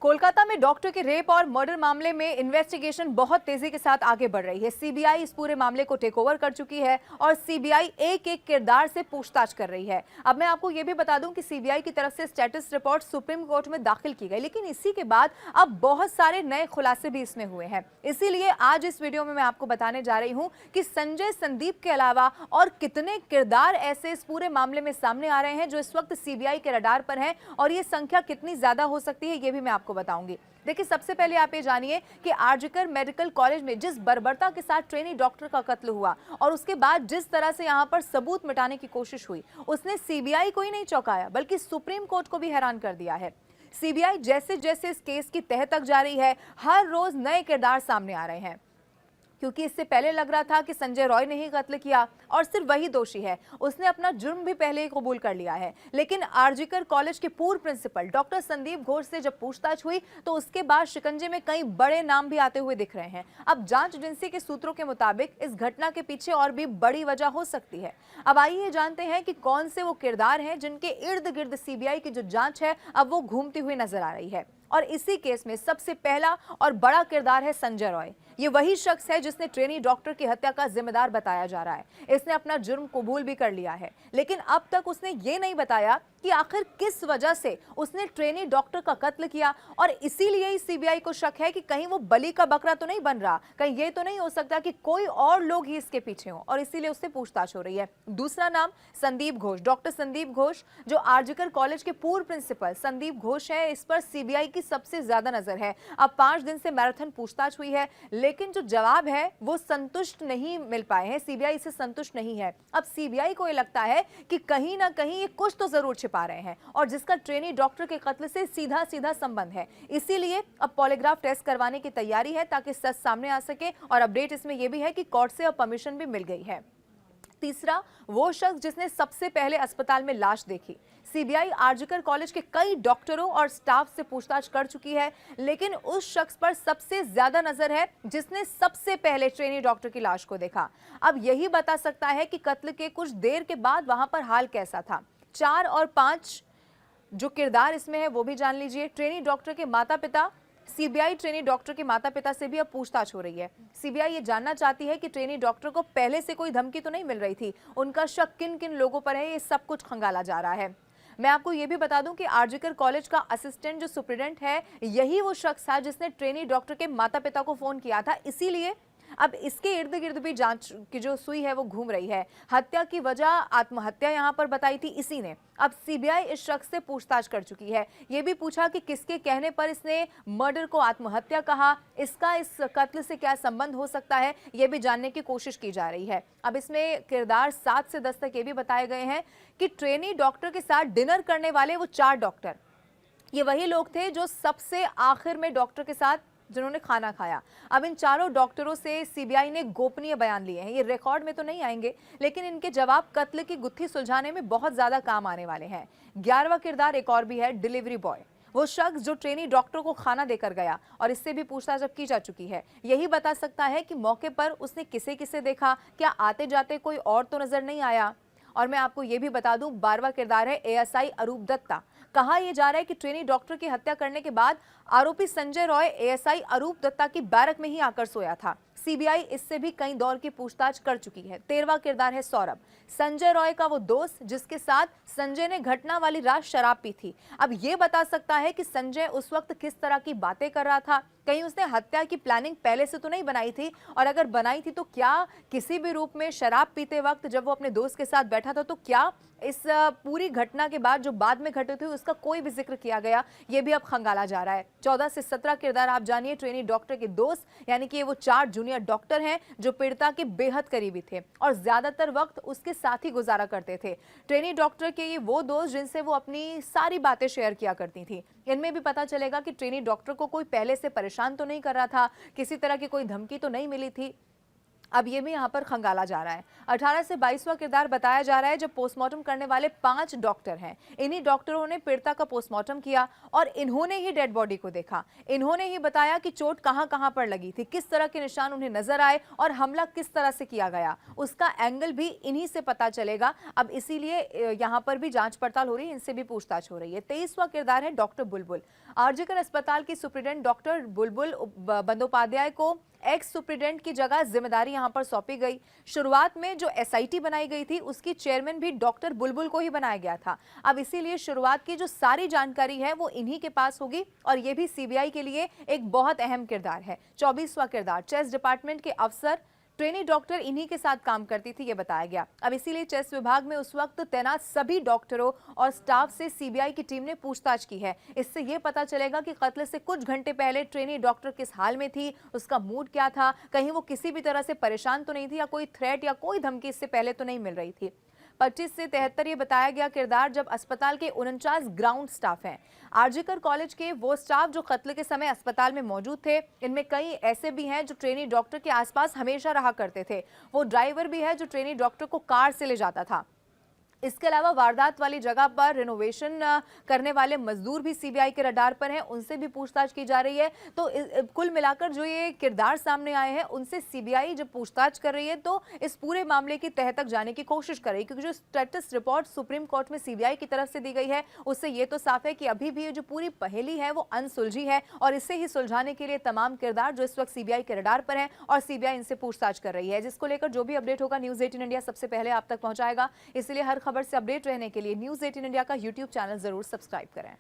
कोलकाता में डॉक्टर के रेप और मर्डर मामले में इन्वेस्टिगेशन बहुत तेजी के साथ आगे बढ़ रही है। सीबीआई इस पूरे मामले को टेक ओवर कर चुकी है और सीबीआई एक एक किरदार से पूछताछ कर रही है। अब मैं आपको यह भी बता दूं कि सीबीआई की तरफ से स्टेटस रिपोर्ट सुप्रीम कोर्ट में दाखिल की गई, लेकिन इसी के बाद अब बहुत सारे नए खुलासे भी इसमें हुए हैं। इसीलिए आज इस वीडियो में मैं आपको बताने जा रही हूं कि संजय संदीप के अलावा और कितने किरदार ऐसे इस पूरे मामले में सामने आ रहे हैं जो इस वक्त सीबीआई के रडार पर हैं और ये संख्या कितनी ज्यादा हो सकती है ये भी मैं आपको बताऊंगी। देखिए, सबसे पहले आप ये जानिए कि आरजीकर मेडिकल कॉलेज में जिस बर्बरता के साथ ट्रेनी डॉक्टर का कत्ल हुआ और उसके बाद जिस तरह से यहां पर सबूत मिटाने की कोशिश हुई, उसने सीबीआई को ही नहीं चौंकाया बल्कि सुप्रीम कोर्ट को भी हैरान कर दिया है। सीबीआई जैसे जैसे इस केस की तह तक जा रही है, हर रोज नए किरदार सामने आ रहे हैं, क्योंकि इससे पहले लग रहा था कि संजय रॉय ने ही कत्ल किया और सिर्फ वही दोषी है, उसने अपना जुर्म भी पहले ही कबूल कर लिया है। लेकिन आरजीकर कॉलेज के पूर्व प्रिंसिपल डॉक्टर संदीप घोष से जब पूछताछ हुई तो उसके बाद शिकंजे में कई बड़े नाम भी आते हुए दिख रहे हैं। अब जांच एजेंसी के सूत्रों के मुताबिक इस घटना के पीछे और भी बड़ी वजह हो सकती है। अब आइए जानते हैं कि कौन से वो किरदार हैं जिनके इर्द गिर्द सीबीआई की जो जांच है अब वो घूमती हुई नजर आ रही है। और इसी केस में सबसे पहला और बड़ा किरदार है संजय रॉय। ये वही शख्स है जिसने ट्रेनी डॉक्टर की हत्या का जिम्मेदार बताया जा रहा है। इसने अपना जुर्म कबूल भी कर लिया है, लेकिन अब तक उसने ये नहीं बताया कि आखिर किस वजह से उसने ट्रेनी डॉक्टर का कत्ल किया। और इसीलिए ही सीबीआई को शक है कि कहीं वो बलि का बकरा तो नहीं बन रहा, कहीं ये तो नहीं हो सकता कि कोई और लोग ही इसके पीछे हों, और इसीलिए उससे पूछताछ हो रही है। दूसरा नाम संदीप घोष, डॉक्टर संदीप घोष जो आरजीकर कॉलेज के पूर्व प्रिंसिपल संदीप घोष है, इस पर सीबीआई की सबसे ज्यादा नजर है। अब 5 दिन से मैराथन पूछताछ हुई है, लेकिन जो जवाब है वो संतुष्ट नहीं मिल पाए हैं। सीबीआई इससे संतुष्ट नहीं है। अब सीबीआई को ये लगता है कि कहीं ना कहीं ये कुछ तो जरूर छिपा रहे हैं और जिसका ट्रेनी डॉक्टर के कत्ल से सीधा सीधा संबंध है। इसीलिए अब पॉलीग्राफ टेस्ट करवाने की तैयारी है ताकि सच सामने आ सके। और अपडेट इसमें यह भी है कि कोर्ट से अब परमिशन भी मिल गई है। तीसरा, वो शख्स जिसने सबसे पहले अस्पताल में लाश देखी। सीबीआई आरजीकर कॉलेज के कई डॉक्टरों और स्टाफ से पूछताछ कर चुकी है, लेकिन उस शख्स पर सबसे ज्यादा नजर है जिसने सबसे पहले ट्रेनी डॉक्टर की लाश को देखा। अब यही बता सकता है कि कत्ल के कुछ देर के बाद वहां पर हाल कैसा था। 4 और 5 जो किरदार इसमें है वो भी जान लीजिए। ट्रेनी डॉक्टर के माता पिता, सीबीआई ट्रेनी डॉक्टर के माता पिता से भी अब पूछताछ हो रही है। सीबीआई ये जानना चाहती है कि ट्रेनी डॉक्टर को पहले से कोई धमकी तो नहीं मिल रही थी, उनका शक किन किन लोगों पर है, ये सब कुछ खंगाला जा रहा है। मैं आपको ये भी बता दूं कि आरजीकर कॉलेज का असिस्टेंट जो सुप्रिटेंडेंट है, यही वो शख्स था जिसने ट्रेनी डॉक्टर के माता पिता को फोन किया था। इसीलिए अब इसके इर्द गिर्द भी जांच की जो सुई है वो घूम रही है। हत्या की वजह आत्महत्या यहां पर बताई थी इसी ने। अब सीबीआई इस शख्स से पूछताछ कर चुकी है। ये भी पूछा कि किसके कहने पर इसने मर्डर को आत्महत्या कहा, इसका इस कत्ल से क्या संबंध हो सकता है, ये भी जानने की कोशिश की जा रही है। अब इसमें किरदार 7 से 10 तक ये भी बताए गए हैं कि ट्रेनी डॉक्टर के साथ डिनर करने वाले वो 4 डॉक्टर, ये वही लोग थे जो सबसे आखिर में डॉक्टर के साथ जिन्होंने खाना खाया। अब इन चारों डॉक्टरों से सीबीआई ने गोपनीय बयान लिए हैं। ये रिकॉर्ड में तो नहीं आएंगे, लेकिन इनके जवाब कत्ल की गुत्थी सुलझाने में बहुत ज्यादा काम आने वाले हैं। 11वां किरदार एक और भी है, डिलीवरी बॉय, वो शख्स जो ट्रेनी डॉक्टर को खाना देकर गया और इससे भी पूछताछ अब की जा चुकी है। यही बता सकता है कि मौके पर उसने किसे किसे देखा, क्या आते जाते कोई और तो नजर नहीं आया। और मैं आपको यह भी बता दूं, 12वां किरदार है एएसआई अरूप दत्ता। कहा यह जा रहा है कि ट्रेनी डॉक्टर की हत्या करने के बाद आरोपी संजय रॉय एएसआई अरूप दत्ता की बैरक में ही आकर सोया था। सीबीआई इससे भी कई दौर की पूछताछ कर चुकी है। 13वां किरदार है सौरभ, संजय रॉय का वो दोस्त जिसके साथ संजय ने घटना वाली रात शराब पी थी। अब ये बता सकता है कि संजय उस वक्त किस तरह की बातें कर रहा था, कहीं उसने हत्या की प्लानिंग पहले से तो नहीं बनाई थी, और अगर बनाई थी तो क्या किसी भी रूप में शराब पीते वक्त जब वो अपने दोस्त के साथ बैठा था तो क्या इस पूरी घटना के बाद जो बाद में घटित हुई उसका कोई भी जिक्र किया गया, ये भी अब खंगाला जा रहा है। 14 से 17 किरदार आप जानिए ट्रेनी डॉक्टर के दोस्त, यानी कि वो 4 जूनियर डॉक्टर हैं जो पीड़िता के बेहद करीबी थे और ज्यादातर वक्त उसके साथ ही गुजारा करते थे। ट्रेनी डॉक्टर के ये वो दोस्त जिनसे वो अपनी सारी बातें शेयर किया करती थी। इनमें भी पता चलेगा कि ट्रेनी डॉक्टर को कोई पहले से परेशान तो नहीं कर रहा था, किसी तरह की कोई धमकी तो नहीं मिली थी। अब ये भी यहाँ पर खंगाला जा रहा है। 18 से 22वां किरदार बताया जा रहा है जब पोस्टमार्टम करने वाले 5 डॉक्टर हैं। इन्हीं डॉक्टरों ने पीड़िता का पोस्टमार्टम किया और इन्होंने ही डेड बॉडी को देखा। इन्होंने ही बताया कि चोट कहां-कहां पर लगी थी, किस तरह के निशान उन्हें नजर आए और हमला किस तरह से किया गया, उसका एंगल भी इन्हीं से पता चलेगा। अब इसीलिए यहाँ पर भी जांच पड़ताल हो रही है, इनसे भी पूछताछ हो रही है। 23वां किरदार है डॉक्टर बुलबुल। आरजीकर अस्पताल की सुप्रीडेंट डॉक्टर बुलबुल बंदोपाध्याय को एक्स सुप्रीडेंट की जगह जिम्मेदारी यहां पर सौंपी गई। शुरुआत में जो एसआईटी बनाई गई थी उसकी चेयरमैन भी डॉक्टर बुलबुल को ही बनाया गया था। अब इसीलिए शुरुआत की जो सारी जानकारी है वो इन्हीं के पास होगी और ये भी सीबीआई के लिए एक बहुत अहम किरदार है। 24वां किरदार चेस डिपार्टमेंट के अफसर ट्रेनी डॉक्टर इन्हीं के साथ काम करती थी, ये बताया गया। अब इसीलिए चेस विभाग में उस वक्त तैनात सभी डॉक्टरों और स्टाफ से सीबीआई की टीम ने पूछताछ की है। इससे ये पता चलेगा कि कत्ल से कुछ घंटे पहले ट्रेनी डॉक्टर किस हाल में थी, उसका मूड क्या था, कहीं वो किसी भी तरह से परेशान तो नहीं थी या कोई थ्रेट या कोई धमकी इससे पहले तो नहीं मिल रही थी। 25 से 73 ये बताया गया किरदार जब अस्पताल के 49 ग्राउंड स्टाफ हैं। आरजीकर कॉलेज के वो स्टाफ जो कत्ल के समय अस्पताल में मौजूद थे, इनमें कई ऐसे भी हैं जो ट्रेनी डॉक्टर के आसपास हमेशा रहा करते थे। वो ड्राइवर भी है जो ट्रेनी डॉक्टर को कार से ले जाता था। इसके अलावा वारदात वाली जगह पर रिनोवेशन करने वाले मजदूर भी सीबीआई के रडार पर हैं, उनसे भी पूछताछ की जा रही है। तो कुल मिलाकर जो ये किरदार सामने आए हैं उनसे सीबीआई जब पूछताछ कर रही है तो इस पूरे मामले की तह तक जाने की कोशिश कर रही है, क्योंकि जो स्टेटस रिपोर्ट सुप्रीम कोर्ट में सीबीआई की तरफ से दी गई है उससे ये तो साफ है कि अभी भी ये जो पूरी पहेली है वो अनसुलझी है और इसे ही सुलझाने के लिए तमाम किरदार जो इस वक्त सीबीआई के रडार पर हैं और सीबीआई इनसे पूछताछ कर रही है, जिसको लेकर जो भी अपडेट होगा न्यूज़ 18 इंडिया सबसे पहले आप तक पहुंचाएगा। इसलिए हर खबर से अपडेट रहने के लिए न्यूज़ 18 इंडिया का यूट्यूब चैनल जरूर सब्सक्राइब करें।